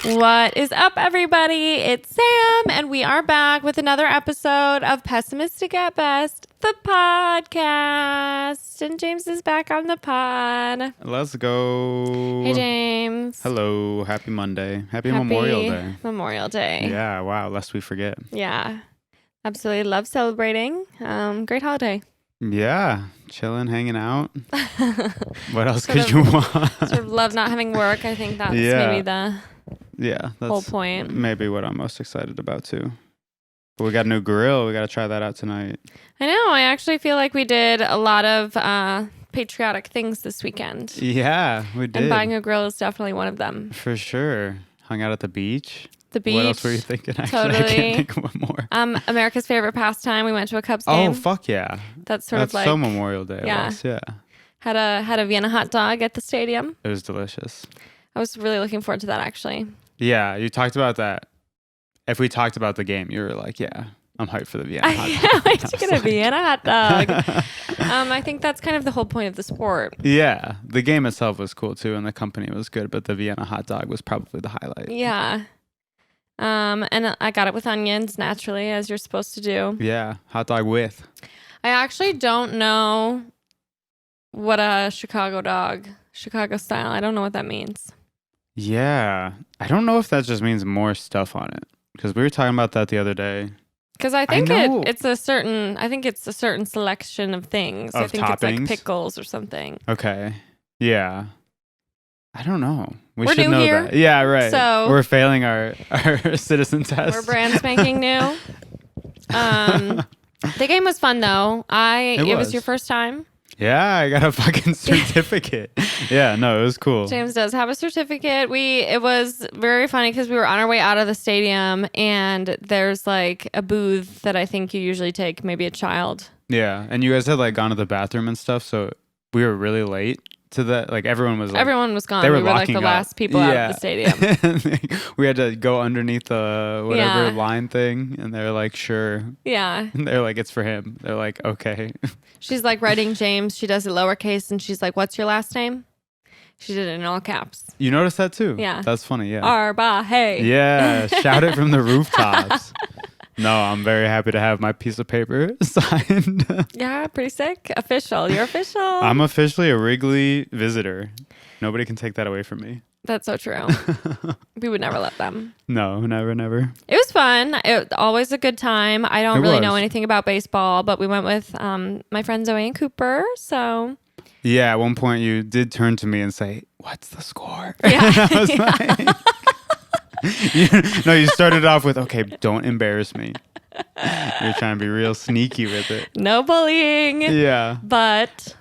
What is up, everybody? It's Sam, and we are back with another episode of Pessimistic at Best, the podcast. And James is back on the pod. Let's go. Hey, James. Hello. Happy Monday. Happy Memorial Day. Memorial Day. Yeah, wow. Lest we forget. Yeah. Absolutely love celebrating. Great holiday. Yeah. Chilling, hanging out. What else could you want? Sort of love not having work. I think that's maybe the that's whole point. Maybe what I'm most excited about, too. But we got a new grill. We got to try that out tonight. I know. I actually feel like we did a lot of patriotic things this weekend. Yeah, we did. And buying a grill is definitely one of them. For sure. Hung out at the beach. The beach. What else were you thinking? Actually, totally. I can't think of one more. America's favorite pastime. We went to a Cubs game. Oh, fuck yeah. That's of like so Memorial Day. Yeah. Yeah. Had a Vienna hot dog at the stadium. It was delicious. I was really looking forward to that, actually. Yeah, you talked about that. If we talked about the game, you were like, yeah, I'm hyped for the Vienna hot dog. I can't wait to get a Vienna hot dog. I think that's kind of the whole point of the sport. Yeah, the game itself was cool too, and the company was good, but the Vienna hot dog was probably the highlight. Yeah. And I got it with onions, naturally, as you're supposed to do. Yeah, hot dog with. I actually don't know what a Chicago style, I don't know what that means. Yeah, I don't know if that just means more stuff on it, because we were talking about that the other day. Because I think it's a certain selection of things. I think toppings? It's like pickles or something. Okay, yeah. I don't know. We We're should new know here, that. Yeah, right. so we're failing our citizen test. We're brand spanking new. The game was fun though. It was your first time. Yeah, I got a fucking certificate. Yeah, no, it was cool. James does have a certificate. It was very funny because we were on our way out of the stadium, and there's like a booth that I think you usually take maybe a child. Yeah, and you guys had like gone to the bathroom and stuff, so we were really late to that. Like everyone was gone. They were we were like the locking last people out of the stadium. We had to go underneath the whatever line thing, and they're like, sure. Yeah. And they're like, it's for him. They're like, okay. She's like writing James. She does it lowercase, and she's like, what's your last name? She did it in all caps. You noticed that too? Yeah. That's funny, yeah. Arba, hey. Yeah, shout it from the rooftops. No, I'm very happy to have my piece of paper signed. Yeah, pretty sick. Official. You're official. I'm officially a Wrigley visitor. Nobody can take that away from me. That's so true. We would never let them. No, never. It was fun. Always a good time. I don't really know anything about baseball, but we went with my friend Zoe and Cooper, so... Yeah, at one point you did turn to me and say, what's the score? Yeah. And I was like... you started off with, okay, don't embarrass me. You're trying to be real sneaky with it. No bullying. Yeah. But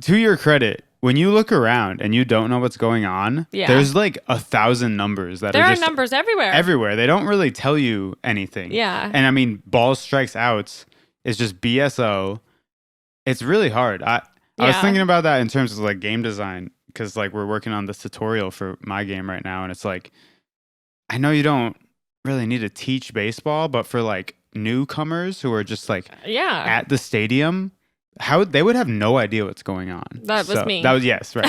to your credit, when you look around and you don't know what's going on, there's like 1,000 numbers that there are are just numbers everywhere. Everywhere. They don't really tell you anything. Yeah. And I mean, balls, strikes, outs is just BSO. It's really hard. I was thinking about that in terms of like game design, because like we're working on this tutorial for my game right now, and it's like, I know you don't really need to teach baseball, but for like newcomers who are just like at the stadium, how they would have no idea what's going on. That was me. That was yes, right.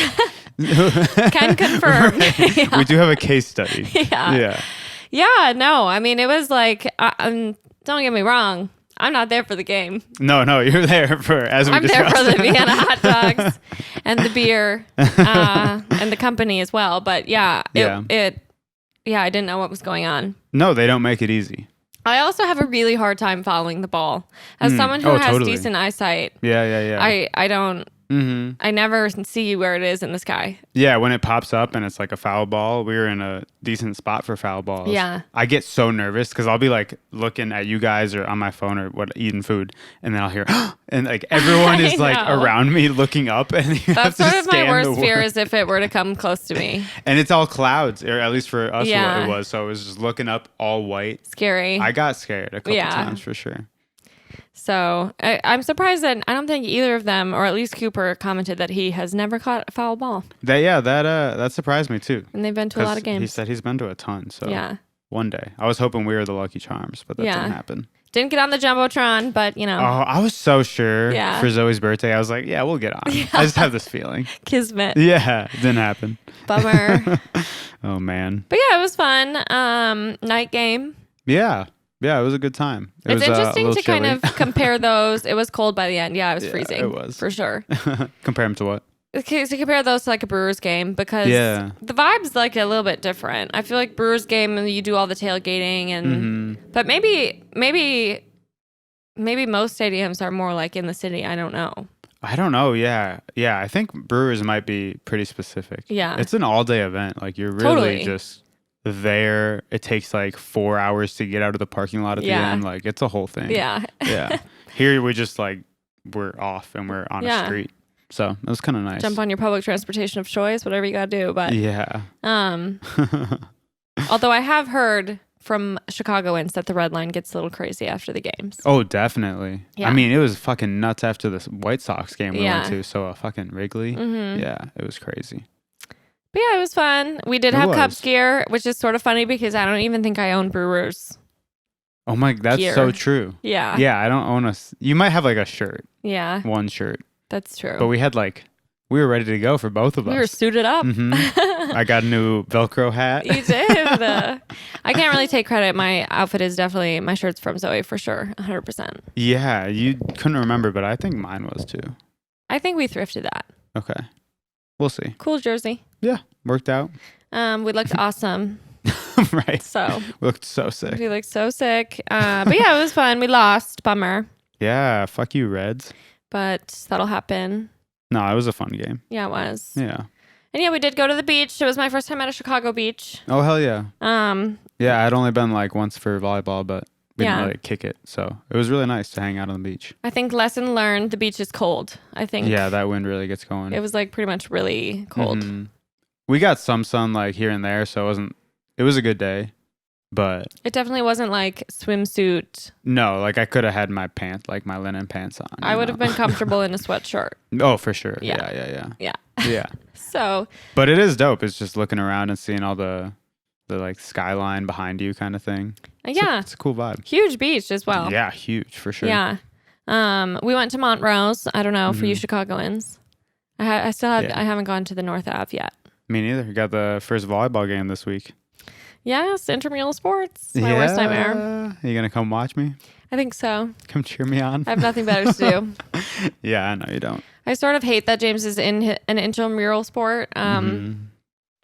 Can confirm. Right. Yeah. We do have a case study. Yeah. No, I mean it was like don't get me wrong. I'm not there for the game. No, you're there for I'm there for the Vienna hot dogs and the beer and the company as well. But I didn't know what was going on. No, they don't make it easy. I also have a really hard time following the ball. As someone who has decent eyesight, I don't. Mm-hmm. I never see where it is in the sky. Yeah, when it pops up and it's like a foul ball, we were in a decent spot for foul balls. Yeah. I get so nervous because I'll be like looking at you guys or on my phone or eating food, and then I'll hear, and like everyone is like around me looking up, and that's sort of my worst fear is if it were to come close to me. And it's all clouds, or at least for us, what it was. So it was just looking up, all white. Scary. I got scared a couple times for sure. So I'm surprised that I don't think either of them, or at least Cooper, commented that he has never caught a foul ball. That surprised me too. And they've been to a lot of games. He said he's been to a ton. So yeah, one day I was hoping we were the lucky charms, but that didn't happen. Didn't get on the Jumbotron, but Oh, I was so sure Yeah. for Zoe's birthday. I was like, yeah, we'll get on. Yeah. I just have this feeling. Kismet. Yeah, it didn't happen. Bummer. Oh, man. But yeah, it was fun. Night game. Yeah. Yeah, it was a good time. It's was, interesting to chilly. kind of compare those. It was cold by the end. Yeah, it was freezing. It was. For sure. Compare them to what? Okay, so compare those to like a Brewers game because Yeah. the vibe's like a little bit different. I feel like Brewers game you do all the tailgating and but maybe most stadiums are more like in the city. I don't know. I don't know. Yeah. Yeah. I think Brewers might be pretty specific. Yeah. It's an all day event. Like you're really Totally. just there. It takes like 4 hours to get out of the parking lot at the end. Like it's a whole thing. Yeah. Yeah. Here we just like, we're off and we're on a street. So it was kind of nice. Jump on your public transportation of choice, whatever you got to do. But yeah. although I have heard from Chicagoans that the red line gets a little crazy after the games. Oh, definitely. Yeah. I mean, it was fucking nuts after the White Sox game we Yeah. went to. So fucking Wrigley. Yeah, it was crazy. But yeah, it was fun. We did have Cubs gear, which is sort of funny because I don't even think I own Brewers. Oh my, that's gear. so true. Yeah. Yeah, I don't own you might have like a shirt. Yeah. One shirt. That's true. But we had we were ready to go for both of us. We were suited up. I got a new Velcro hat. You did. I can't really take credit. My outfit is definitely, my shirt's from Zoe for sure. 100%. Yeah, you couldn't remember, but I think mine was too. I think we thrifted that. Okay. We'll see. Cool jersey. Yeah, worked out. We looked awesome. Right. So. We looked so sick. We looked so sick. But yeah, it was fun. We lost. Bummer. Yeah, fuck you, Reds. But that'll happen. No, it was a fun game. Yeah, it was. Yeah. And yeah, we did go to the beach. It was my first time at a Chicago beach. Oh, hell yeah. Yeah, I'd only been once for volleyball, but we didn't Yeah. really kick it. So it was really nice to hang out on the beach. I think lesson learned, the beach is cold. I think Yeah, that wind really gets going. it was pretty much really cold. We got some sun here and there, so it was a good day. But It definitely wasn't swimsuit. no, I could have had my my linen pants on. I would have been comfortable in a sweatshirt. Oh, for sure. Yeah. Yeah. Yeah. Yeah. So But it is dope. It's just looking around and seeing all the skyline behind you kind of thing. yeah, It's a cool vibe. huge beach as well. Yeah, huge for sure. Yeah. We went to Montrose. I don't know for you Chicagoans. I haven't gone to the North Ave yet. Me neither. We got the first volleyball game this week. Yes, intramural sports. My worst nightmare. Are you gonna come watch me? I think so. Come cheer me on. I have nothing better to do. Yeah, I know you don't. I sort of hate that James is in an intramural sport.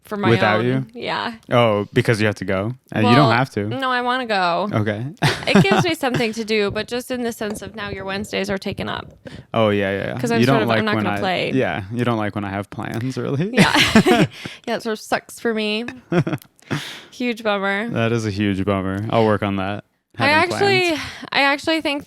For my Without own. you? Yeah. Oh, because you have to go? You Well, don't have to. No, I want to go. Okay. It gives me something to do, but just in the sense of now your Wednesdays are taken up. Oh, yeah. Because I'm You don't I'm not when going to play. Yeah, you don't like when I have plans, really? Yeah. Yeah, it sort of sucks for me. Huge bummer. That is a huge bummer. I'll work on that. I Having actually think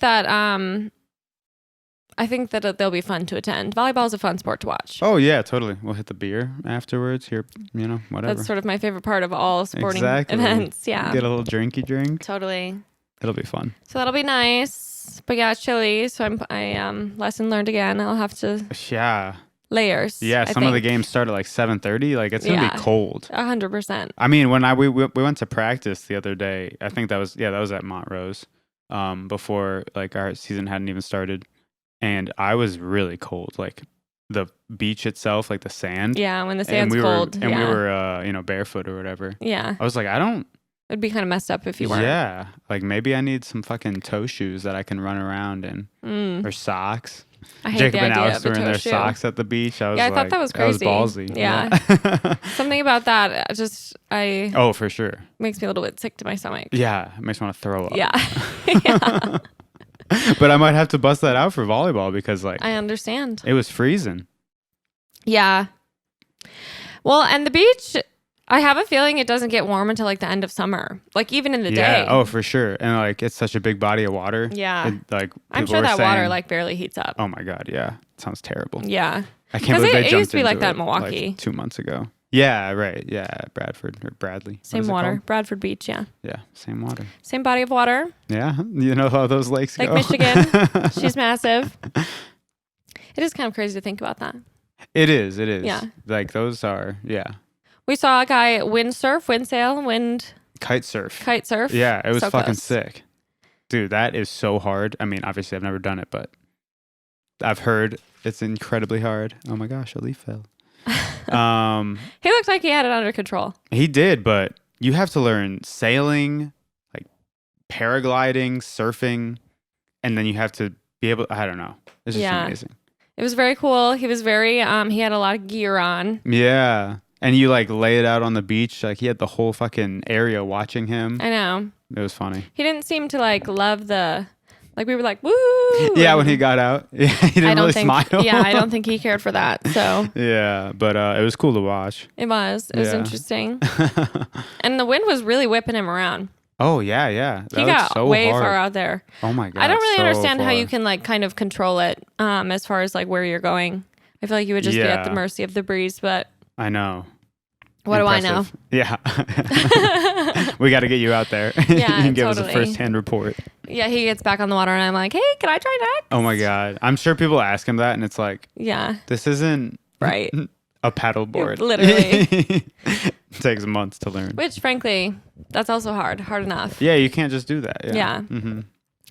that they'll be fun to attend. Volleyball is a fun sport to watch. Oh, yeah, totally. We'll hit the beer afterwards. Here, whatever. That's sort of my favorite part of all sporting Exactly. events. Yeah. Get a little drinky drink. Totally. It'll be fun. So that'll be nice. But yeah, it's chilly. So I lesson learned again. I'll have to Yeah. layers. Yeah, I some of the think. games start at 7:30. It's going to be cold. 100%. I mean, when we went to practice the other day, I think that was at Montrose, before our season hadn't even started, and I was really cold. The beach itself, the sand. Yeah, when the sand's cold. We were barefoot or whatever. Yeah. I was like, I don't. It'd be kind of messed up if you weren't. Yeah, maybe I need some fucking toe shoes that I can run around in, or socks. I hate Jacob the and idea Alex of a were in toe their shoe. socks at the beach. I thought that was crazy. That was ballsy. Yeah. Something about that Oh, for sure. makes me a little bit sick to my stomach. Yeah, it makes me want to throw up. Yeah. Yeah. But I might have to bust that out for volleyball because I understand. it was freezing. Yeah. Well, and the beach, I have a feeling it doesn't get warm until the end of summer. Even in the Yeah. day. Oh, for sure. And it's such a big body of water. Yeah. I'm people sure were that saying, water barely heats up. Oh my God. Yeah. It sounds terrible. Yeah. I can't believe they it jumped used to be like into that it, in Milwaukee. 2 months ago. Yeah. Right. Yeah. Bradford or Bradley. What Same is it water. called? Bradford Beach, yeah. Yeah. Same water. Same body of water. Yeah. You know how those lakes Lake go. Michigan. She's massive. It is kind of crazy to think about that. It is. Yeah. Those are, yeah. We saw a guy windsurf, windsail, Kite surf. kite surf. Yeah. It was So fucking close. sick. Dude, that is so hard. I mean, obviously I've never done it, but I've heard it's incredibly hard. Oh my gosh, a leaf fell. He looked like he had it under control. He did, but you have to learn sailing, like paragliding, surfing, and then you have to be able, I don't know. It's just amazing. It was very cool. He was very, he had a lot of gear on. Yeah. And you like lay it out on the beach. Like he had the whole fucking area watching him. I know. It was funny. He didn't seem to like love like we were like, woo. Yeah, when he got out. Yeah, he didn't really smile. Yeah, I don't think he cared for that. So yeah, but it was cool to watch. It was interesting. And the wind was really whipping him around. Oh, yeah, yeah. He got so way far out there. Oh my God. I don't really understand how you can like kind of control it as far as like where you're going. I feel like you would just be at the mercy of the breeze, but I know. What Impressive. do I know? Yeah. We got to get you out there. Yeah, you can give us a first-hand report. Yeah, he gets back on the water and I'm like, hey, can I try next? Oh my God. I'm sure people ask him that and it's like, yeah, this isn't right. A paddleboard. Literally. It takes months to learn. Which frankly, that's also hard enough. Yeah, you can't just do that. Yeah. Mm-hmm.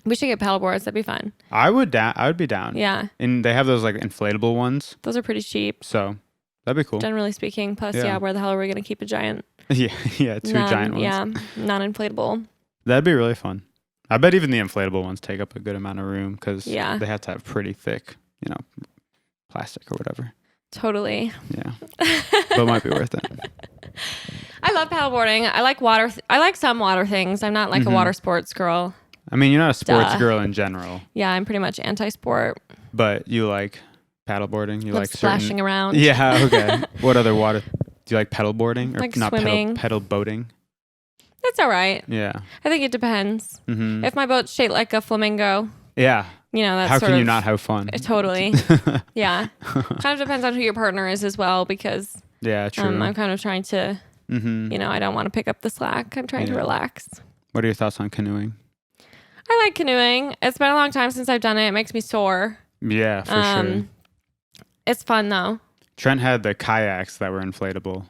We should get paddleboards. That'd be fun. I would be down. Yeah. And they have those like inflatable ones. Those are pretty cheap. So that'd be cool. Generally speaking. Plus, where the hell are we going to keep a giant? Yeah, two giant ones. Yeah, non-inflatable. That'd be really fun. I bet even the inflatable ones take up a good amount of room because they have to have pretty thick, plastic or whatever. Totally. Yeah. But it might be worth it. I love paddleboarding. I like water. I like some water things. I'm not like a water sports girl. I mean, you're not a sports girl in general. Yeah, I'm pretty much anti-sport. But you like paddleboarding? You like splashing around. Yeah, okay. What other water? Do you like pedal boarding? Or like not swimming. Pedal boating? That's all right. Yeah. I think it depends. Mm-hmm. If my boat's shaped like a flamingo. Yeah. That's how can you not have fun? Totally. Yeah. Kind of depends on who your partner is as well because yeah, true. I'm kind of trying to, I don't want to pick up the slack. I'm trying to relax. What are your thoughts on canoeing? I like canoeing. It's been a long time since I've done it. It makes me sore. Yeah, for sure. It's fun though. Trent had the kayaks that were inflatable.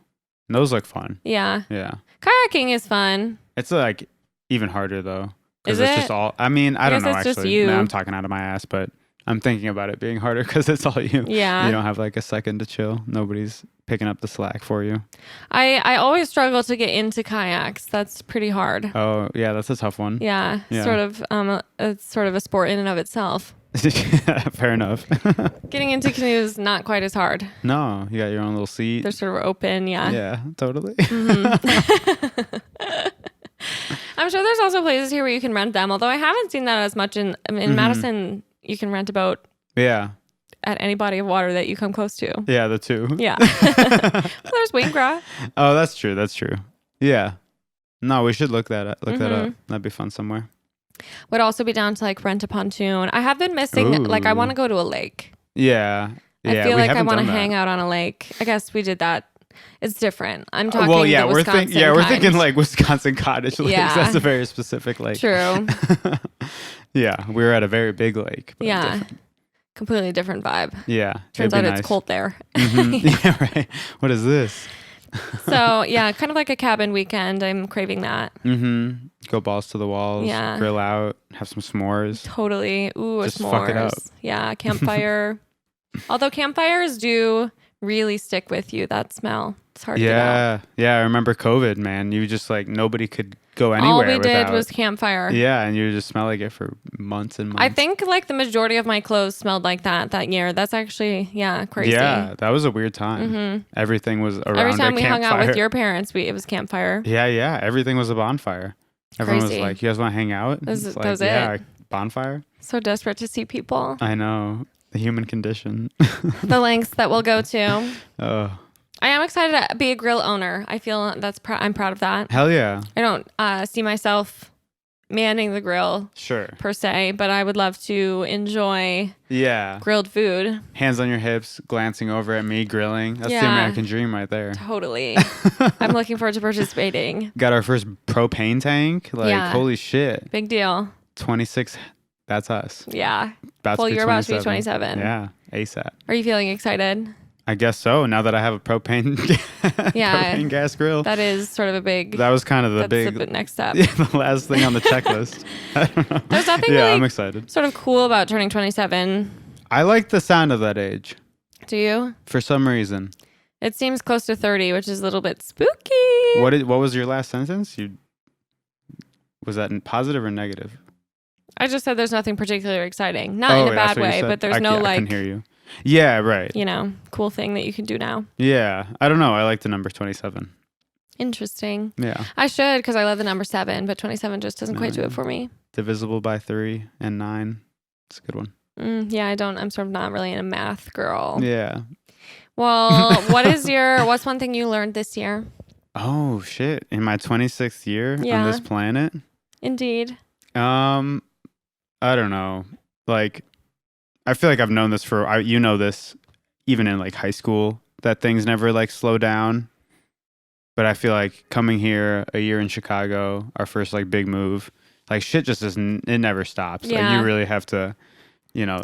And those look fun. Yeah. Yeah. Kayaking is fun. It's like even harder though. Is it's it? Just all, I mean, I don't know it's actually. Just you. Man, I'm talking out of my ass, but I'm thinking about it being harder because it's all you. Yeah. You don't have like a second to chill. Nobody's picking up the slack for you. I always struggle to get into kayaks. That's pretty hard. Oh, yeah, that's a tough one. Yeah. Sort of it's sort of a sport in and of itself. Fair enough. Getting into canoes not quite as hard. No, you got your own little seat. They're sort of open, yeah. Yeah, totally. Mm-hmm. I'm sure there's also places here where you can rent them, although I haven't seen that as much in Madison. You can rent a boat. Yeah. At any body of water that you come close to. Yeah, the two. Yeah. Well, there's Wingra. Oh, that's true. That's true. Yeah. No, we should look that up. That'd be fun somewhere. Would also be down to like rent a pontoon. I have been missing, like I want to go to a lake. Yeah. I feel like I want to hang out on a lake. I guess we did that. It's different. I'm talking the Wisconsin we're thinking like Wisconsin cottage lakes. Yeah. That's a very specific lake. True. Yeah, we were at a very big lake. But yeah. different. Completely different vibe. Yeah. Turns out it's cold there. Mm-hmm. Yeah, right. What is this? So, yeah, kind of like a cabin weekend. I'm craving that. Mm-hmm. Go balls to the walls. Yeah. Grill out. Have some s'mores. Totally. Ooh, just s'mores. Fuck it up. Yeah, campfire. Although campfires do really stick with you, that smell. It's hard to get out. Yeah. I remember COVID, man. You just like, nobody could go anywhere. All we did was campfire. Yeah, and you just smell like it for months and months. I think like the majority of my clothes smelled like that year. That's actually, crazy. Yeah, that was a weird time. Mm-hmm. Everything was around Every time we hung out with your parents, it was campfire. Yeah. Everything was a bonfire. Everyone Crazy. was like, you guys want to hang out? That was it. Bonfire. So desperate to see people. I know. The human condition. The lengths that we'll go to. Oh. I am excited to be a grill owner. I feel I'm proud of that. Hell yeah. I don't see myself manning the grill per se, but I would love to enjoy grilled food. Hands on your hips, glancing over at me grilling. That's the American dream right there. Totally. I'm looking forward to participating. Got our first propane tank. Holy shit. Big deal. 26. That's us. Yeah. You're about to be 27. Yeah. ASAP. Are you feeling excited? I guess so. Now that I have a propane propane gas grill. That is sort of a big. That was kind of the next step. Yeah, the last thing on the checklist. I don't know. There's nothing really I'm excited. Sort of cool about turning 27. I like the sound of that age. Do you? For some reason. It seems close to 30, which is a little bit spooky. What was your last sentence? Was that in positive or negative? I just said there's nothing particularly exciting. Not in a bad way, but there's no I can hear you. Yeah, right. Cool thing that you can do now. Yeah. I don't know. I like the number 27. Interesting. Yeah. I should because I love the number 7, but 27 just doesn't quite do it for me. Divisible by 3 and 9. It's a good one. Yeah, I'm sort of not really a math girl. Yeah. Well, what's one thing you learned this year? Oh, shit. In my 26th year on this planet? Indeed. I don't know. Like, I feel like I've known this this even in like high school, that things never like slow down. But I feel like coming here a year in Chicago, our first like big move, like shit just doesn't, it never stops. Yeah. Like you really have to,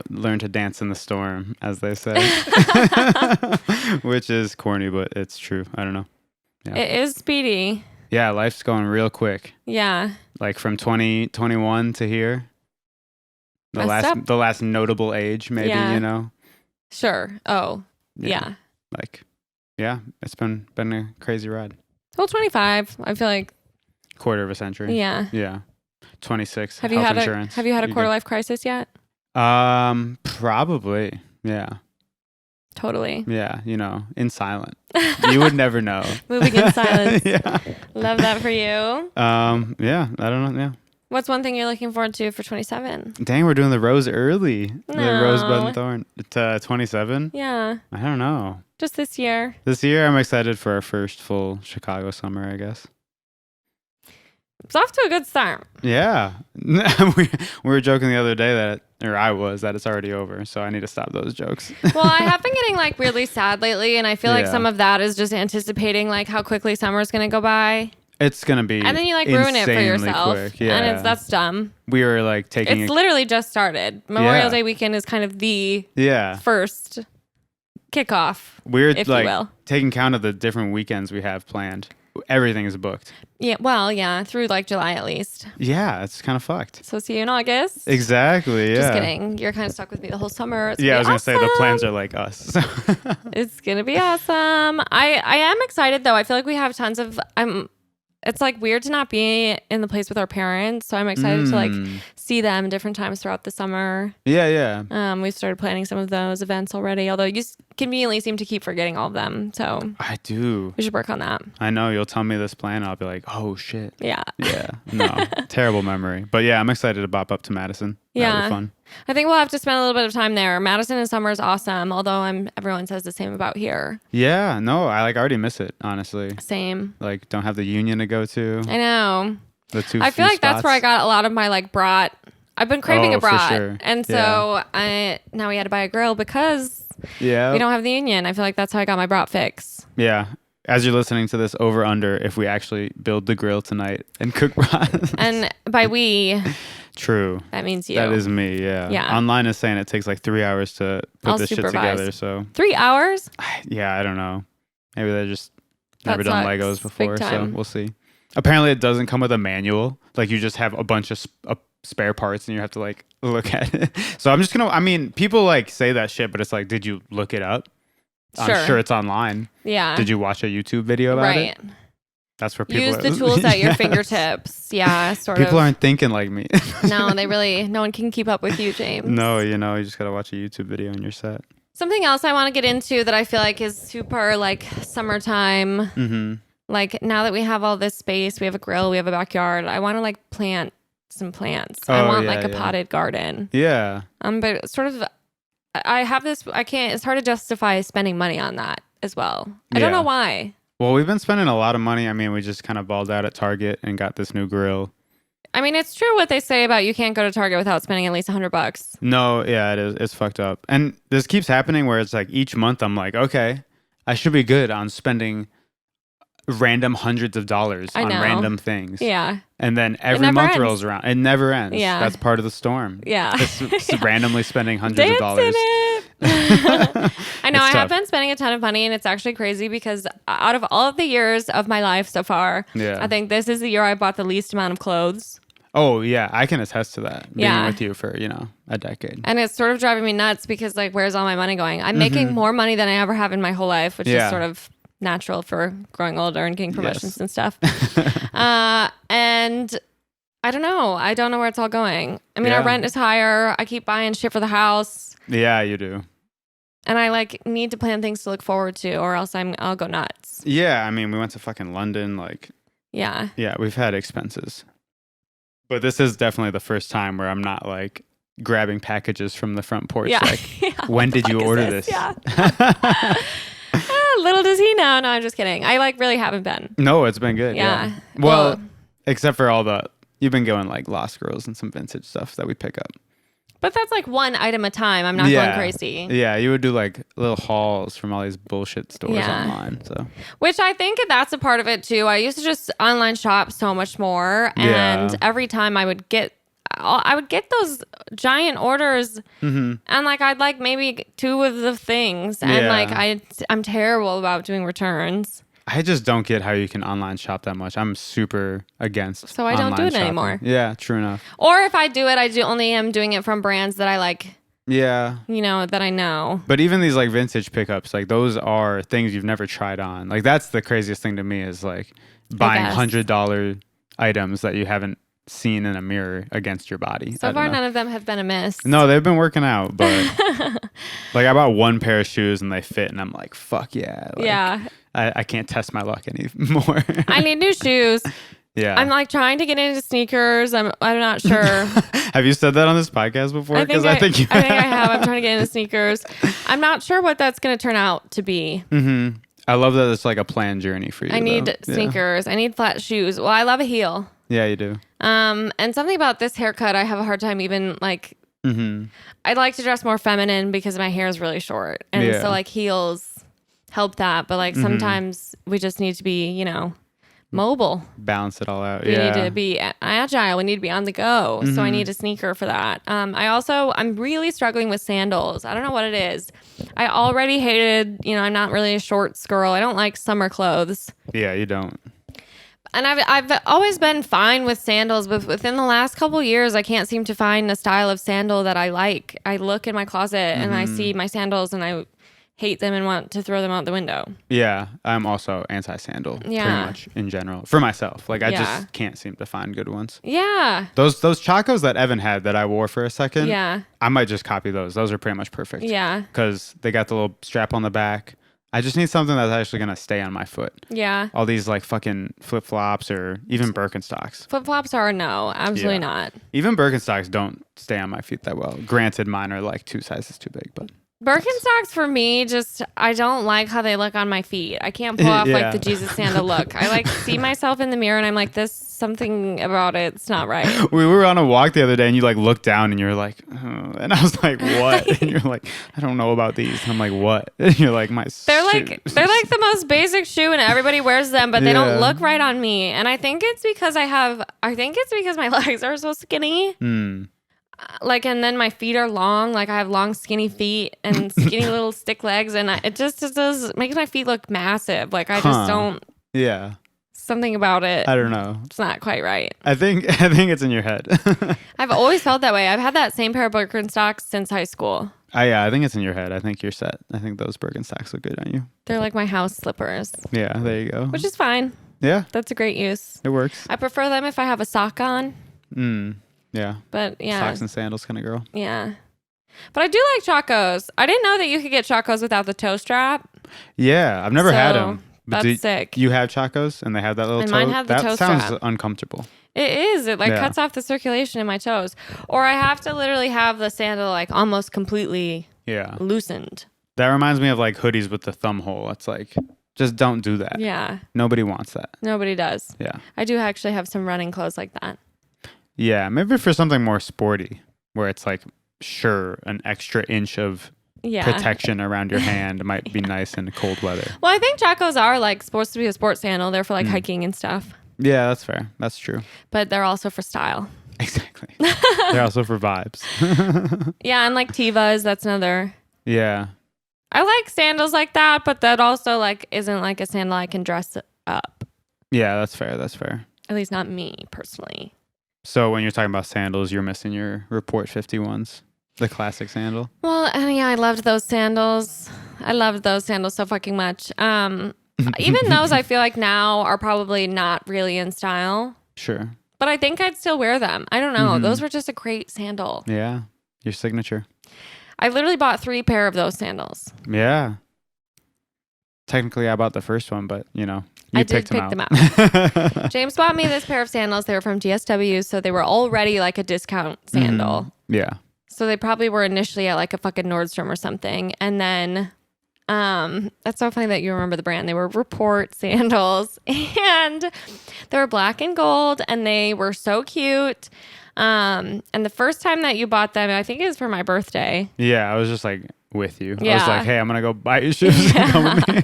learn to dance in the storm, as they say, which is corny, but it's true. I don't know. Yeah. It is speedy. Yeah. Life's going real quick. Yeah. Like from 2021 to here. The last notable age, maybe, Sure. Oh, yeah. Like, yeah, it's been a crazy ride. Well, 25, I feel like. Quarter of a century. Yeah. Yeah. 26. Have health insurance. Have you had a quarter life crisis yet? Probably. Yeah. Totally. Yeah. In silent. You would never know. Moving in silence. Yeah. Love that for you. Yeah. I don't know. Yeah. What's one thing you're looking forward to for 27? Dang, we're doing the rose early. No. The rosebud and thorn to 27. Yeah. I don't know. Just this year. This year, I'm excited for our first full Chicago summer, I guess. It's off to a good start. Yeah. we were joking the other day that it's already over, so I need to stop those jokes. Well, I have been getting like weirdly sad lately, and I feel like some of that is just anticipating like how quickly summer's going to go by. It's going to be and then you like ruin it for yourself. Quick. Yeah. And that's dumb. We were like taking It's literally just started. Memorial Day weekend is kind of the first kickoff. We're if like you will. Taking count of the different weekends we have planned. Everything is booked. Yeah, well, yeah, through like July at least. Yeah, it's kind of fucked. So see you in August. Exactly, yeah. Just kidding. You're kind of stuck with me the whole summer. I was going to say the plans are like us. It's going to be awesome. I am excited though. I feel like we have tons of it's like weird to not be in the place with our parents. So I'm excited to like see them different times throughout the summer. Yeah. We've started planning some of those events already, although you conveniently seem to keep forgetting all of them. So I do. We should work on that. I know. You'll tell me this plan. I'll be like, oh shit. Yeah. Yeah. No. Terrible memory. But yeah, I'm excited to bop up to Madison. That'll be fun. I think we'll have to spend a little bit of time there. Madison in summer is awesome, although everyone says the same about here. Yeah, no, I like already miss it, honestly. Same. Like don't have the Union to go to. I know. I feel like spots. That's where I got a lot of my like brat. I've been craving a brat. For sure. And so now we had to buy a grill because we don't have the Union. I feel like that's how I got my brat fix. Yeah. As you're listening to this, over under if we actually build the grill tonight and cook brats. And by we... True. That means you. That is me, yeah. Yeah. Online is saying it takes like 3 hours to put this shit together, so... 3 hours? Yeah, I don't know. Maybe they just never done Legos before, so we'll see. Apparently it doesn't come with a manual. Like you just have a bunch of spare parts and you have to like look at it. So I'm just gonna... people like say that shit, but it's like, did you look it up? Sure. I'm sure it's online. Yeah. Did you watch a YouTube video about it? That's where people use the tools at your fingertips. Yeah, sort of. People aren't thinking like me. No, no one can keep up with you, James. No, you just got to watch a YouTube video and you're set. Something else I want to get into that I feel like is super like summertime. Mm-hmm. Like now that we have all this space, we have a grill, we have a backyard. I want to like plant some plants. Oh, I want like a potted garden. Yeah. But sort of, I have this, it's hard to justify spending money on that as well. I don't know why. Well, we've been spending a lot of money. We just kind of balled out at Target and got this new grill. It's true what they say about you can't go to Target without spending at least $100. No, yeah, it is. It's fucked up. And this keeps happening where it's like each month I'm like, okay, I should be good on spending random hundreds of dollars on random things. Yeah. And then every month rolls around. It never ends. Yeah. That's part of the storm. Yeah. It's randomly spending hundreds of dollars. I know. I have been spending a ton of money, and it's actually crazy because out of all of the years of my life so far, I think this is the year I bought the least amount of clothes. Oh, yeah. I can attest to that. Being with you for, a decade. And it's sort of driving me nuts because, like, where's all my money going? I'm making more money than I ever have in my whole life, which is sort of natural for growing older and getting promotions and stuff. And I don't know. I don't know where it's all going. I mean, our rent is higher. I keep buying shit for the house. Yeah, you do. And I like need to plan things to look forward to, or else I'll go nuts. Yeah, I mean, we went to fucking London. Like, yeah, we've had expenses, but this is definitely the first time where I'm not like grabbing packages from the front porch. Yeah. Like, when did you order this? Yeah. Little does he know. No, I'm just kidding. I like really haven't been. No, it's been good. Yeah. Well, except for you've been going like Lost Girls and some vintage stuff that we pick up. But that's like one item a time. I'm not going crazy. Yeah, you would do like little hauls from all these bullshit stores online. So, which I think that's a part of it too. I used to just online shop so much more, and every time I would get those giant orders, and like I'd like maybe 2 of the things, and like I'm terrible about doing returns. I just don't get how you can online shop that much. I'm super against. So I don't do it anymore. Yeah, true enough. Or if I do it, I only am doing it from brands that I like. Yeah. That I know. But even these like vintage pickups, like those are things you've never tried on. Like that's the craziest thing to me is like buying $100 items that you haven't seen in a mirror against your body. So far, none of them have been a miss. No, they've been working out, but like I bought 1 pair of shoes and they fit, and I'm like, fuck yeah. Like, I can't test my luck anymore. I need new shoes. Yeah. I'm like trying to get into sneakers. I'm not sure. Have you said that on this podcast before? I think I have. I'm trying to get into sneakers. I'm not sure what that's going to turn out to be. Mm-hmm. I love that it's like a planned journey for you. I need sneakers. I need flat shoes. Well, I love a heel. Yeah, you do. And something about this haircut, I have a hard time even like. I'd like to dress more feminine because my hair is really short, and so like heels help that. But like sometimes we just need to be, mobile. Balance it all out. We need to be agile. We need to be on the go. So I need a sneaker for that. I'm really struggling with sandals. I don't know what it is. I already hated, I'm not really a shorts girl. I don't like summer clothes. Yeah, you don't. And I've always been fine with sandals, but within the last couple of years, I can't seem to find a style of sandal that I like. I look in my closet and I see my sandals and I hate them and want to throw them out the window. Yeah, I'm also anti-sandal pretty much in general for myself. Like I just can't seem to find good ones. Yeah. Those Chacos that Evan had that I wore for a second. Yeah. I might just copy those. Those are pretty much perfect. Yeah. Because they got the little strap on the back. I just need something that's actually going to stay on my foot. Yeah. All these like fucking flip-flops or even Birkenstocks. Flip-flops are no, absolutely not. Even Birkenstocks don't stay on my feet that well. Granted, mine are like 2 sizes too big, but... Birkenstocks for me, I don't like how they look on my feet. I can't pull off like the Jesus sandal look. I like see myself in the mirror and I'm like, something about it's not right. We were on a walk the other day and you like looked down and you're like, oh. And I was like, what? And you're like, I don't know about these. And I'm like, what? And you're like, they're like the most basic shoe and everybody wears them, but they don't look right on me. And I think it's because my legs are so skinny. Like, and then my feet are long. Like I have long, skinny feet and skinny little stick legs, and it does make my feet look massive. Like I just don't. Yeah. Something about it. I don't know. It's not quite right. I think it's in your head. I've always felt that way. I've had that same pair of Birkenstocks since high school. I think it's in your head. I think you're set. I think those Birkenstocks look good on you. They're like my house slippers. Yeah, there you go. Which is fine. Yeah. That's a great use. It works. I prefer them if I have a sock on. Yeah. But yeah. Socks and sandals kind of girl. Yeah. But I do like Chacos. I didn't know that you could get Chacos without the toe strap. Yeah, I've never had them. That's sick. You have Chacos and they have that little toe? Mine have the toe strap. That sounds uncomfortable. It is. It cuts off the circulation in my toes. Or I have to literally have the sandal like almost completely loosened. That reminds me of like hoodies with the thumb hole. It's like, just don't do that. Yeah. Nobody wants that. Nobody does. Yeah. I do actually have some running clothes like that. Yeah, maybe for something more sporty, where it's like, sure, an extra inch of protection around your hand might be nice in cold weather. Well, I think Chacos are like supposed to be a sports sandal. They're for like hiking and stuff. Yeah, that's fair. That's true. But they're also for style. Exactly. They're also for vibes. Yeah, and like Tevas, that's another. Yeah. I like sandals like that, but that also like isn't like a sandal I can dress up. Yeah, that's fair. That's fair. At least not me personally. So when you're talking about sandals, you're missing your Report 51s, the classic sandal. Well, yeah, I loved those sandals. I loved those sandals so fucking much. Even those I feel like now are probably not really in style. Sure. But I think I'd still wear them. I don't know. Those were just a great sandal. Yeah. Your signature. I literally bought 3 pair of those sandals. Yeah. Technically, I bought the first one, but you know, I did pick them out. James bought me this pair of sandals. They were from DSW, so they were already like a discount sandal. Yeah. So they probably were initially at like a fucking Nordstrom or something. And then that's so funny that you remember the brand. They were Report sandals and they were black and gold and they were so cute. And the first time that you bought them, I think it was for my birthday. Yeah, I was just like with you. Yeah. I was like, hey, I'm gonna go buy you shoes. Come with me.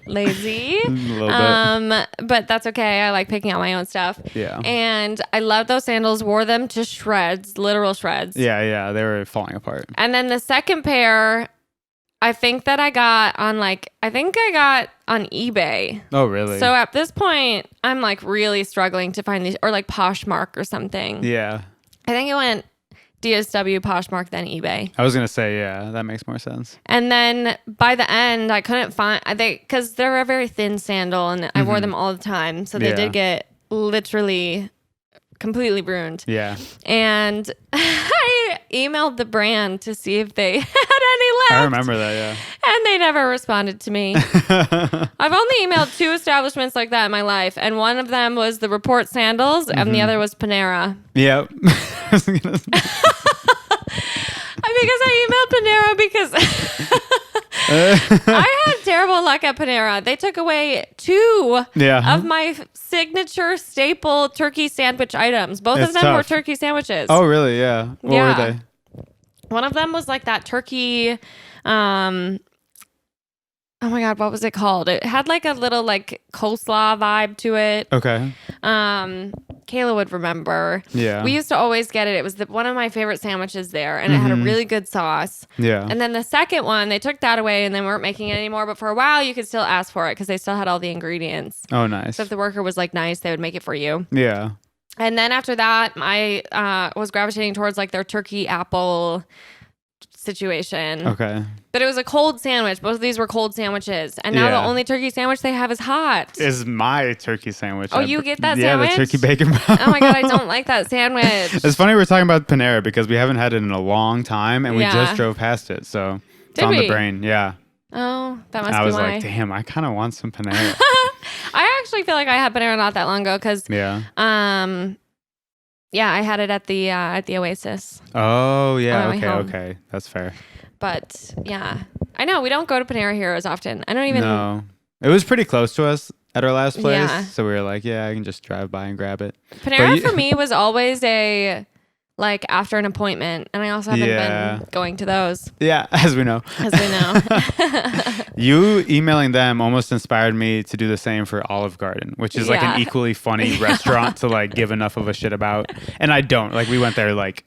Lazy. A little bit. But that's okay. I like picking out my own stuff. Yeah. And I love those sandals, wore them to shreds, literal shreds. Yeah, they were falling apart. And then the second pair, I think that I got on on eBay. Oh, really? So at this point, I'm like really struggling to find these, or like Poshmark or something. Yeah. I think it went DSW, Poshmark, then eBay. I was going to say, yeah, that makes more sense. And then by the end, I couldn't find, because they're a very thin sandal and I wore them all the time. So they did get literally completely ruined. Yeah. And I emailed the brand to see if they had any left. I remember that, yeah. And they never responded to me. I've only emailed 2 establishments like that in my life. And one of them was the Report sandals and the other was Panera. Yep. Because I emailed Panera because I had terrible luck at Panera. They took away 2 of my signature staple turkey sandwich items. Both of them were turkey sandwiches. Oh, really? Yeah. What were they? One of them was like that turkey. Oh my God, what was it called? It had like a little like coleslaw vibe to it. Okay. Kayla would remember. Yeah. We used to always get it. It was one of my favorite sandwiches there, and it had a really good sauce. Yeah. And then the second one, they took that away and they weren't making it anymore. But for a while, you could still ask for it because they still had all the ingredients. Oh, nice. So if the worker was like nice, they would make it for you. Yeah. And then after that, I was gravitating towards like their turkey apple situation. Okay. But it was a cold sandwich. Both of these were cold sandwiches. And now the only turkey sandwich they have is hot. Is my turkey sandwich. Oh, you get that sandwich? Yeah, the turkey bacon brown. Oh my God, I don't like that sandwich. It's funny we're talking about Panera because we haven't had it in a long time and we just drove past it. So it's on the brain. Yeah. Oh, that must be why. I was like, damn, I kind of want some Panera. I actually feel like I had Panera not that long ago because I had it at the Oasis. Oh, yeah. Okay. That's fair. But yeah, I know we don't go to Panera here as often. I don't even. No, it was pretty close to us at our last place. Yeah. So we were like, yeah, I can just drive by and grab it. Panera for me was always a like after an appointment. And I also haven't been going to those. Yeah, as we know. You emailing them almost inspired me to do the same for Olive Garden, which is like an equally funny restaurant to like give enough of a shit about. And I don't. Like we went there like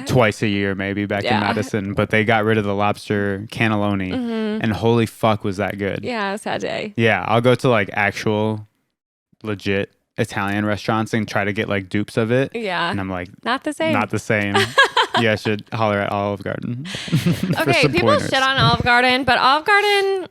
twice a year maybe back in Madison, but they got rid of the lobster cannelloni and holy fuck was that good. Yeah, sad day. Yeah, I'll go to like actual legit Italian restaurants and try to get like dupes of it. Yeah. And I'm like, not the same. Yeah, I should holler at Olive Garden. Okay, people shit on Olive Garden, but Olive Garden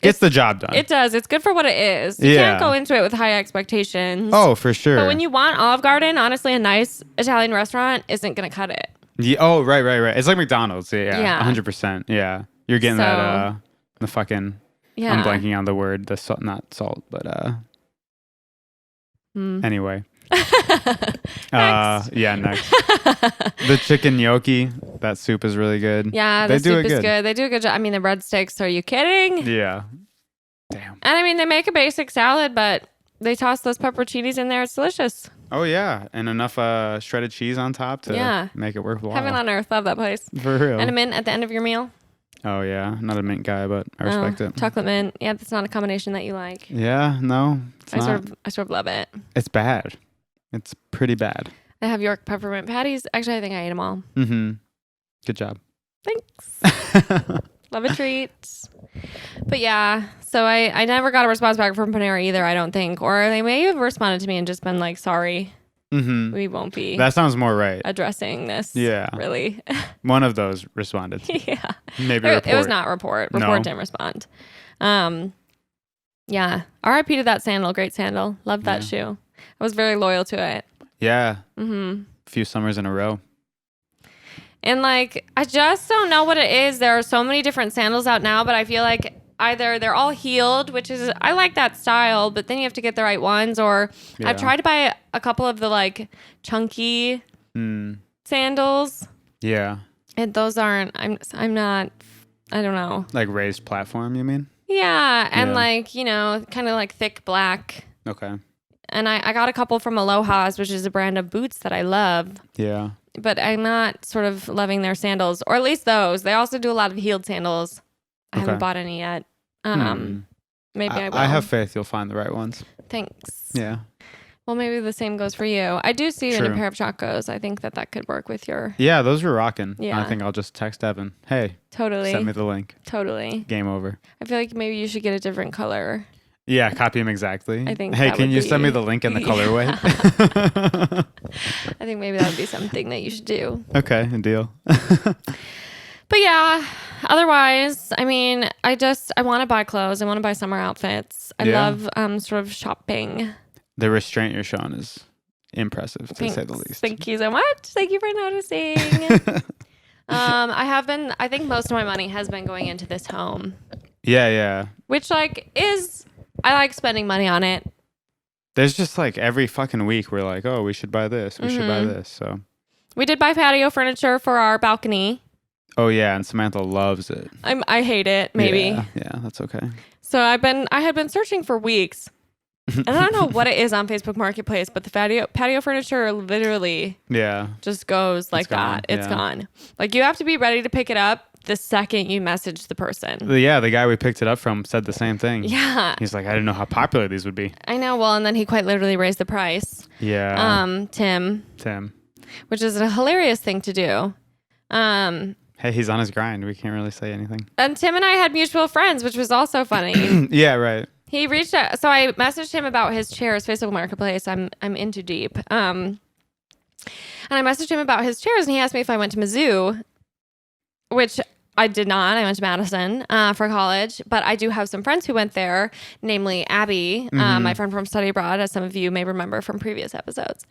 gets the job done. It does. It's good for what it is. You can't go into it with high expectations. Oh, for sure. But when you want Olive Garden, honestly, a nice Italian restaurant isn't going to cut it. Yeah. Oh, right. It's like McDonald's. Yeah. 100%. Yeah. You're getting that, the fucking, I'm blanking on the word, not salt, but, anyway. Next. Next. The chicken gnocchi, that soup is really good. Yeah, the soup is good. They do a good job. I mean, the breadsticks, are you kidding? Yeah. Damn. And I mean, they make a basic salad, but they toss those pepperoncinis in there. It's delicious. Oh, yeah. And enough shredded cheese on top to make it worthwhile. Heaven on earth. Love that place. For real. And a mint at the end of your meal. Oh, yeah. Not a mint guy, but I respect it. Chocolate mint. Yeah, that's not a combination that you like. Yeah, no. I sort of love it. It's bad. It's pretty bad. They have York peppermint patties. Actually, I think I ate them all. Mm-hmm. Good job. Thanks. Love a treat. But yeah, so I never got a response back from Panera either, I don't think. Or they may have responded to me and just been like, sorry, we won't be. That sounds more right. Addressing this. Yeah. Really. One of those responded. Yeah. Maybe report. It was not report. Report didn't respond. Yeah. R.I.P. to that sandal. Great sandal. Loved that shoe. I was very loyal to it. Yeah. A few summers in a row. And like, I just don't know what it is. There are so many different sandals out now, but I feel like either they're all heeled, which is, I like that style, but then you have to get the right ones, or I've tried to buy a couple of the like chunky sandals. Yeah. And those aren't, I'm not, I don't know. Like raised platform, you mean? Yeah. And like, you know, kind of like thick black. Okay. And I got a couple from Aloha's, which is a brand of boots that I love. Yeah. But I'm not sort of loving their sandals, or at least those. They also do a lot of heeled sandals. I haven't bought any yet. Maybe I will. I have faith you'll find the right ones. Thanks. Yeah. Well, maybe the same goes for you. I do see you in a pair of xoxos. I think that could work with your... Yeah, those were rocking. Yeah. I think I'll just text Evan. Hey. Totally. Send me the link. Totally. Game over. I feel like maybe you should get a different color. Yeah, copy him exactly. I think. Hey, can you send me the link and the colorway? I think maybe that would be something that you should do. Okay, a deal. But yeah, otherwise, I mean, I want to buy clothes. I want to buy summer outfits. I love sort of shopping. The restraint you're showing is impressive, to say the least. Thank you so much. Thank you for noticing. I think most of my money has been going into this home. Yeah. Which I like spending money on it. There's just like every fucking week we're like, oh, we should buy this. We should buy this. So we did buy patio furniture for our balcony. Oh yeah, and Samantha loves it. I hate it, maybe. Yeah, that's okay. So I had been searching for weeks. And I don't know what it is on Facebook Marketplace, but the patio furniture literally just goes like that. It's gone. Like you have to be ready to pick it up the second you message the person. Yeah, the guy we picked it up from said the same thing. Yeah. He's like, I didn't know how popular these would be. I know. Well, and then he quite literally raised the price. Yeah. Tim. Which is a hilarious thing to do. Hey, he's on his grind. We can't really say anything. And Tim and I had mutual friends, which was also funny. Yeah, right. He reached out. So I messaged him about his chairs, Facebook Marketplace. I'm into deep. And I messaged him about his chairs, and he asked me if I went to Mizzou, which I did not. I went to Madison for college, but I do have some friends who went there, namely Abby, my friend from study abroad, as some of you may remember from previous episodes.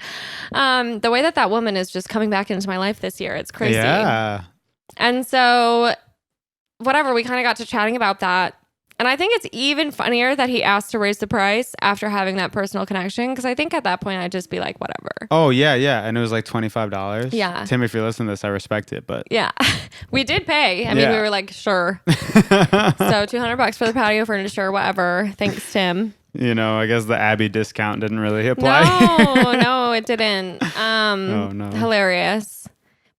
The way that woman is just coming back into my life this year, it's crazy. Yeah. And so, whatever, we kind of got to chatting about that. And I think it's even funnier that he asked to raise the price after having that personal connection, because I think at that point I'd just be like, whatever. Oh, yeah. And it was like $25. Yeah. Tim, if you listen to this, I respect it, but... Yeah. We did pay. I mean, we were like, sure. So $200 for the patio furniture, whatever. Thanks, Tim. You know, I guess the Abby discount didn't really apply. No, it didn't. Oh, no. Hilarious.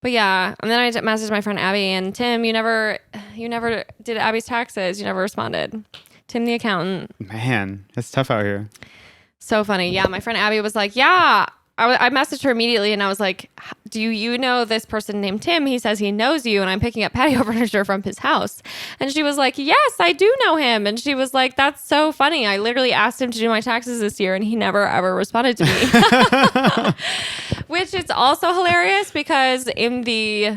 But yeah, and then I messaged my friend Abby, and Tim, you never did Abby's taxes. You never responded. Tim, the accountant. Man, it's tough out here. So funny. Yeah, my friend Abby was like, yeah. I messaged her immediately, and I was like, do you know this person named Tim? He says he knows you, and I'm picking up patio furniture from his house. And she was like, yes, I do know him. And she was like, that's so funny. I literally asked him to do my taxes this year, and he never, ever responded to me. Which is also hilarious, because in the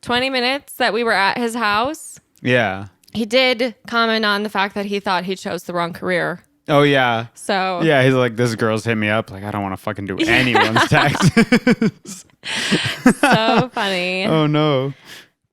20 minutes that we were at his house, he did comment on the fact that he thought he chose the wrong career. Oh, yeah. So... Yeah, he's like, this girl's hit me up. Like, I don't want to fucking do anyone's taxes. So funny. Oh, no.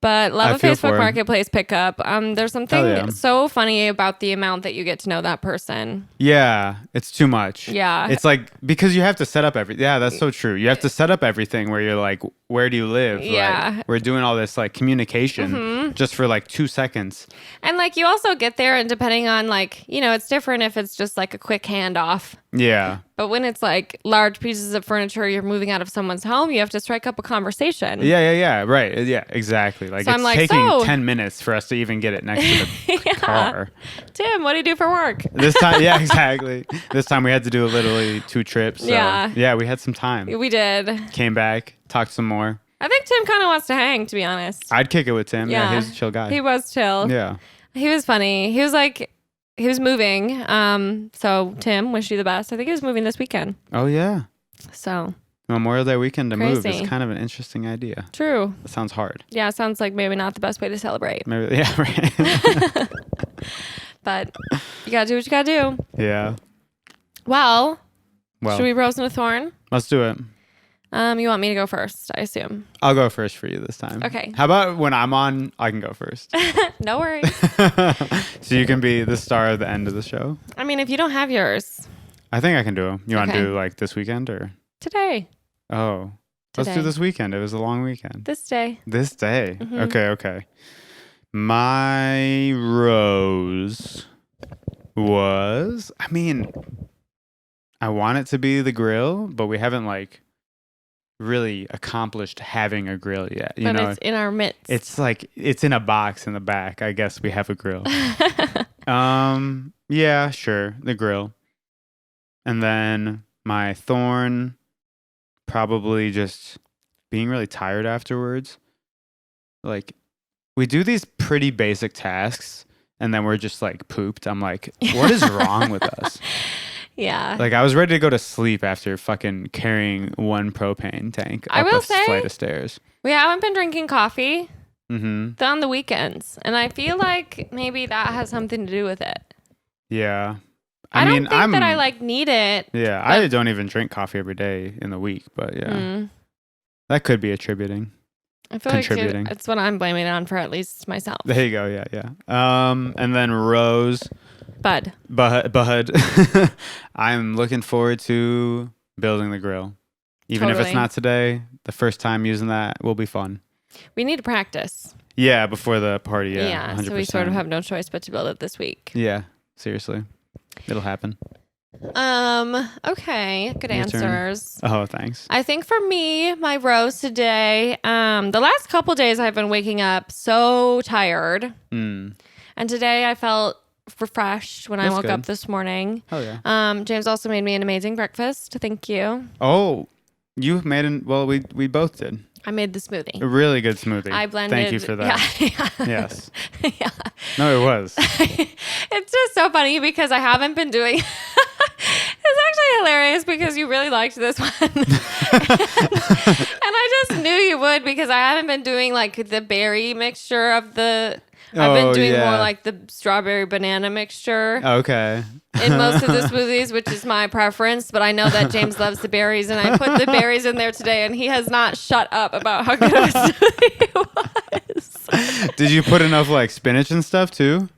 But love a Facebook Marketplace pickup. There's something so funny about the amount that you get to know that person. Yeah, it's too much. Yeah. It's like, because you have to set up everything. Yeah, that's so true. You have to set up everything where you're like, where do you live? Yeah. Right? We're doing all this like communication just for like 2 seconds. And like you also get there, and depending on like, you know, it's different if it's just like a quick handoff. Yeah. But when it's like large pieces of furniture, you're moving out of someone's home, you have to strike up a conversation. Yeah. Right. Yeah, exactly. Like, so it's like, taking 10 minutes for us to even get it next to the car. Tim, what do you do for work? This time, yeah, exactly. This time we had to do literally 2 trips. So, yeah, we had some time. We did. Came back, talked some more. I think Tim kind of wants to hang, to be honest. I'd kick it with Tim. Yeah, he's a chill guy. He was chill. Yeah. He was funny. He was moving. So Tim, wish you the best. I think he was moving this weekend. Oh, yeah. So Memorial Day weekend to move crazy. is kind of an interesting idea. True. It sounds hard. Yeah, it sounds like maybe not the best way to celebrate. Maybe, yeah, right. But you gotta do what you gotta do. Yeah. Well, should we rose and a thorn? Let's do it. You want me to go first, I assume. I'll go first for you this time. Okay. How about when I'm on, I can go first. No worries. So you can be the star of the end of the show. I mean, if you don't have yours. I think I can do them. You want to do like this weekend or? Today. Oh. Today. Let's do this weekend. It was a long weekend. This day. This day. Mm-hmm. Okay. My rose was, I want it to be the grill, but we haven't like really accomplished having a grill yet. But it's in our midst. It's like, it's in a box in the back. I guess we have a grill. Yeah, sure. The grill. And then my thorn, probably just being really tired afterwards. Like, we do these pretty basic tasks and then we're just like pooped. I'm like, what is wrong with us? Yeah. Like, I was ready to go to sleep after fucking carrying one propane tank up a flight of stairs. We haven't been drinking coffee on the weekends. And I feel like maybe that has something to do with it. Yeah. I don't think that I like need it. Yeah. I don't even drink coffee every day in the week, but yeah. That could be attributing. I feel like it's what I'm blaming it on for, at least myself. There you go. Yeah. And then Rose. Bud. I'm looking forward to building the grill. Even if it's not today, the first time using that will be fun. We need to practice. Yeah, before the party. Yeah, 100%. So we sort of have no choice but to build it this week. Yeah, seriously. It'll happen. Okay, good answers. Oh, thanks. I think for me, my rose today, the last couple days I've been waking up so tired. And today I felt refreshed when I woke up this morning. Oh yeah. James also made me an amazing breakfast. Thank you. Oh, you made we both did. I made the smoothie. A really good smoothie. I blended. Thank you for that. Yeah. Yes. Yeah. No, it was. It's just so funny because I haven't been doing. It's actually hilarious because you really liked this one. And I just knew you would because I haven't been doing like the berry mixture of the. I've been doing more like the strawberry banana mixture. Okay. In most of the smoothies, which is my preference, but I know that James loves the berries, and I put the berries in there today, and he has not shut up about how good of a smoothie it was. Did you put enough like spinach and stuff too?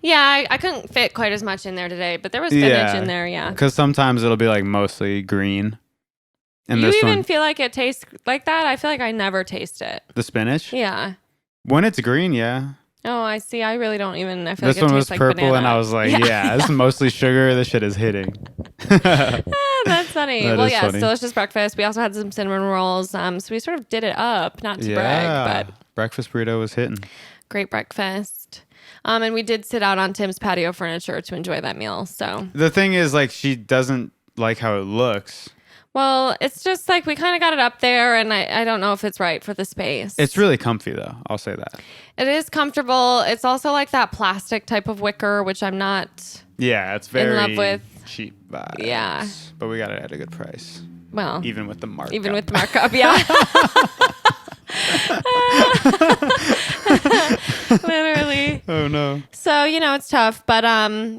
Yeah, I couldn't fit quite as much in there today, but there was spinach in there, yeah. Because sometimes it'll be like mostly green. And you even feel like it tastes like that? I feel like I never taste it. The spinach? Yeah. When it's green, yeah. Oh, I see. I really don't even. I feel this like one was like purple, banana. and I was like, yeah, this is mostly sugar. This shit is hitting. That's funny. That well, yeah, funny. delicious breakfast. We also had some cinnamon rolls. So we sort of did it up, not to brag, but breakfast burrito was hitting. Great breakfast. And we did sit out on Tim's patio furniture to enjoy that meal. So the thing is, like, she doesn't like how it looks. Well, it's just like we kind of got it up there, and I don't know if it's right for the space. It's really comfy, though. I'll say that. It is comfortable. It's also like that plastic type of wicker, which I'm not it's very in love with. Cheap vibes. Yeah. But we got it at a good price. Well. Even with the markup. Even with the markup, yeah. Literally. Oh, no. So, it's tough. But,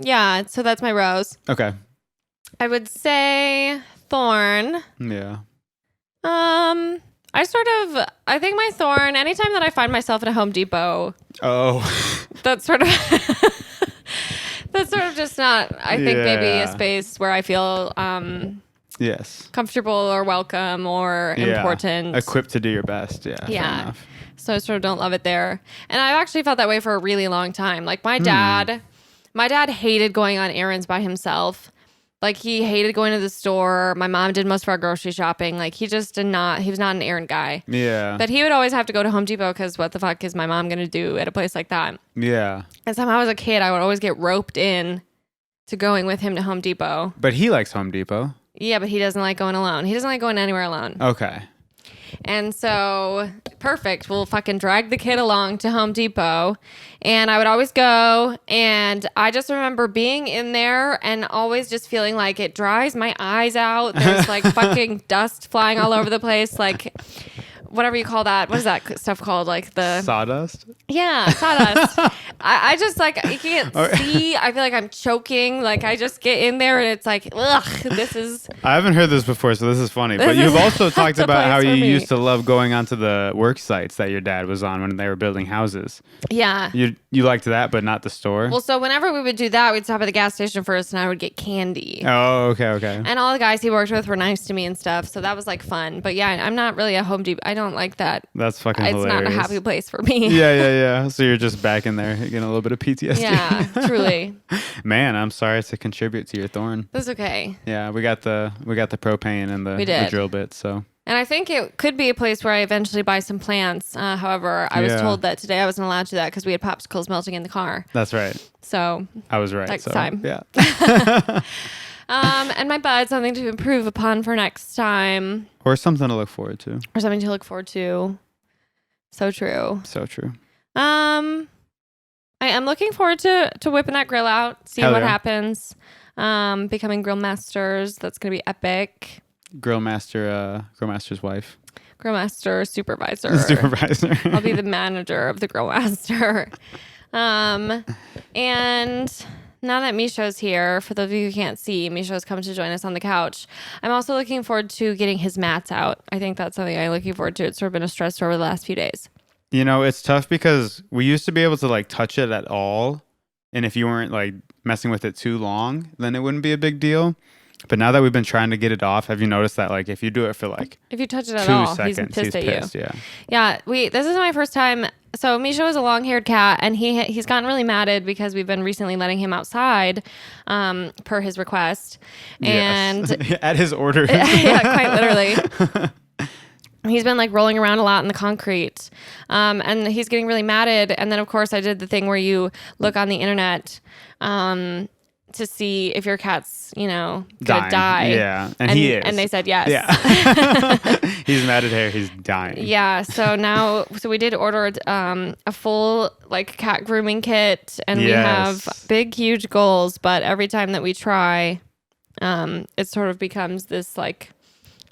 yeah. So that's my rose. Okay. I would say thorn. Yeah. I think my thorn, anytime that I find myself at a Home Depot. Oh. That's sort of just not, I think, maybe a space where I feel yes, comfortable or welcome or important. Equipped to do your best. Yeah. Fair enough. So I sort of don't love it there. And I've actually felt that way for a really long time. Like my dad hated going on errands by himself. Like he hated going to the store. My mom did most of our grocery shopping. Like he was not an errand guy. Yeah. But he would always have to go to Home Depot because what the fuck is my mom going to do at a place like that? Yeah. And somehow as a kid, I would always get roped in to going with him to Home Depot. But he likes Home Depot. Yeah, but he doesn't like going alone. He doesn't like going anywhere alone. Okay. And so, perfect. We'll fucking drag the kid along to Home Depot. And I would always go. And I just remember being in there and always just feeling like it dries my eyes out. There's like fucking dust flying all over the place. Like, whatever you call that. What is that stuff called? Like the sawdust? Yeah, sawdust. I just like, you can't see. I feel like I'm choking. Like I just get in there and it's like, ugh, this is. I haven't heard this before, so this is funny. But you've also talked about how you used to love going onto the work sites that your dad was on when they were building houses. Yeah. You liked that, but not the store? Well, so whenever we would do that, we'd stop at the gas station first and I would get candy. Oh, okay. And all the guys he worked with were nice to me and stuff. So that was like fun. But yeah, I'm not really a Home Depot. I don't like that. That's fucking hilarious. It's not a happy place for me. Yeah. So you're just back in there getting a little bit of PTSD. Yeah, truly. Man, I'm sorry to contribute to your thorn. That's okay. Yeah, we got the propane and the drill bit, so. And I think it could be a place where I eventually buy some plants. However, I was told that today I wasn't allowed to do that because we had popsicles melting in the car. That's right. So I was right. Next time. Yeah. And my butt, something to improve upon for next time. Or something to look forward to. So true. So true. I am looking forward to whipping that grill out, seeing what happens. Becoming grill masters. That's gonna be epic. Grillmaster's wife. Grillmaster supervisor. I'll be the manager of the Grillmaster. And now that Misho's here, for those of you who can't see, Misho's come to join us on the couch. I'm also looking forward to getting his mats out. I think that's something I'm looking forward to. It's sort of been a stressor over the last few days. You know, it's tough because we used to be able to like touch it at all. And if you weren't like messing with it too long, then it wouldn't be a big deal. But now that we've been trying to get it off, have you noticed that like if you do it for like if you touch it at 2 all, seconds, he's pissed at you. Yeah. This is my first time. So Misho is a long-haired cat, and he's gotten really mad because we've been recently letting him outside, per his request, and at his order. Yeah, quite literally. He's been like rolling around a lot in the concrete, and he's getting really matted. And then of course I did the thing where you look on the internet, to see if your cat's, gonna die. Yeah. And he is. And they said yes. Yeah. He's matted hair. He's dying. Yeah. So we did order a full like cat grooming kit, and we have big, huge goals. But every time that we try, it sort of becomes this like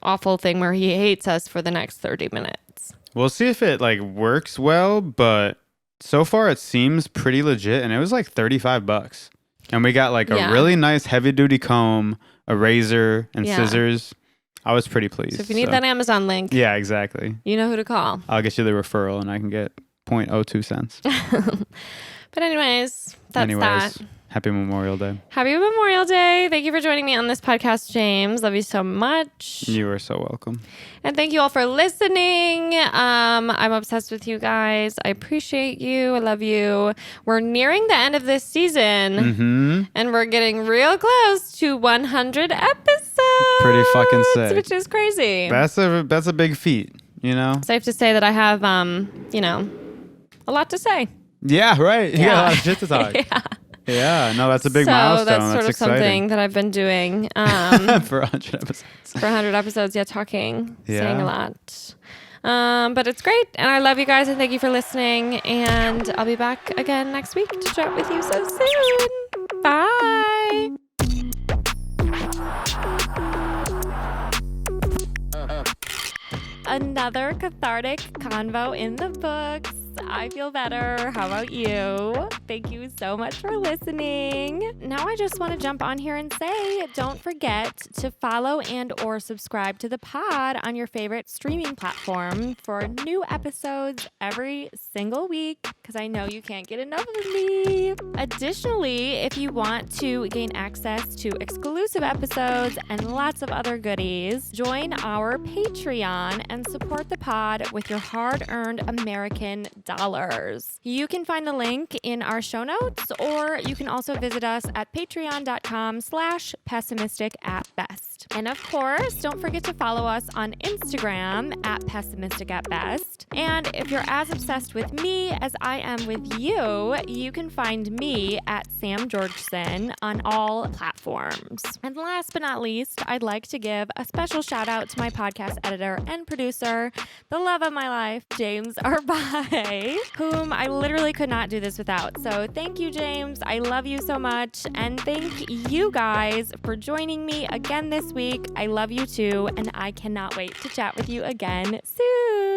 awful thing where he hates us for the next 30 minutes. We'll see if it like works well, but so far it seems pretty legit, and it was like $35. And we got like a really nice heavy duty comb, a razor, and scissors. I was pretty pleased. So if you need that Amazon link, yeah, exactly. You know who to call. I'll get you the referral and I can get 0.02 cents. But anyways, that's that. Happy Memorial Day. Happy Memorial Day. Thank you for joining me on this podcast, James. Love you so much. You are so welcome. And thank you all for listening. I'm obsessed with you guys. I appreciate you. I love you. We're nearing the end of this season. And we're getting real close to 100 episodes. Pretty fucking sick. Which is crazy. That's a big feat, Safe to say that I have, a lot to say. Yeah, right. You got a lot of shit to talk. Yeah, no, that's a big milestone. That's sort of exciting. Something that I've been doing for 100 episodes. For 100 episodes, saying a lot. But it's great, and I love you guys, and thank you for listening. And I'll be back again next week to chat with you so soon. Bye. Another cathartic convo in the books. I feel better. How about you? Thank you so much for listening. Now I just want to jump on here and say, don't forget to follow and or subscribe to the pod on your favorite streaming platform for new episodes every single week, because I know you can't get enough of me. Additionally, if you want to gain access to exclusive episodes and lots of other goodies, join our Patreon and support the pod with your hard-earned American You can find the link in our show notes, or you can also visit us at patreon.com/pessimistic@best. And of course, don't forget to follow us on Instagram at pessimistic@best. And if you're as obsessed with me as I am with you, you can find me at Sam Georgeson on all platforms. And last but not least, I'd like to give a special shout out to my podcast editor and producer, the love of my life, James Arbai, whom I literally could not do this without. So thank you, James. I love you so much. And thank you guys for joining me again this week. I love you too, and I cannot wait to chat with you again soon.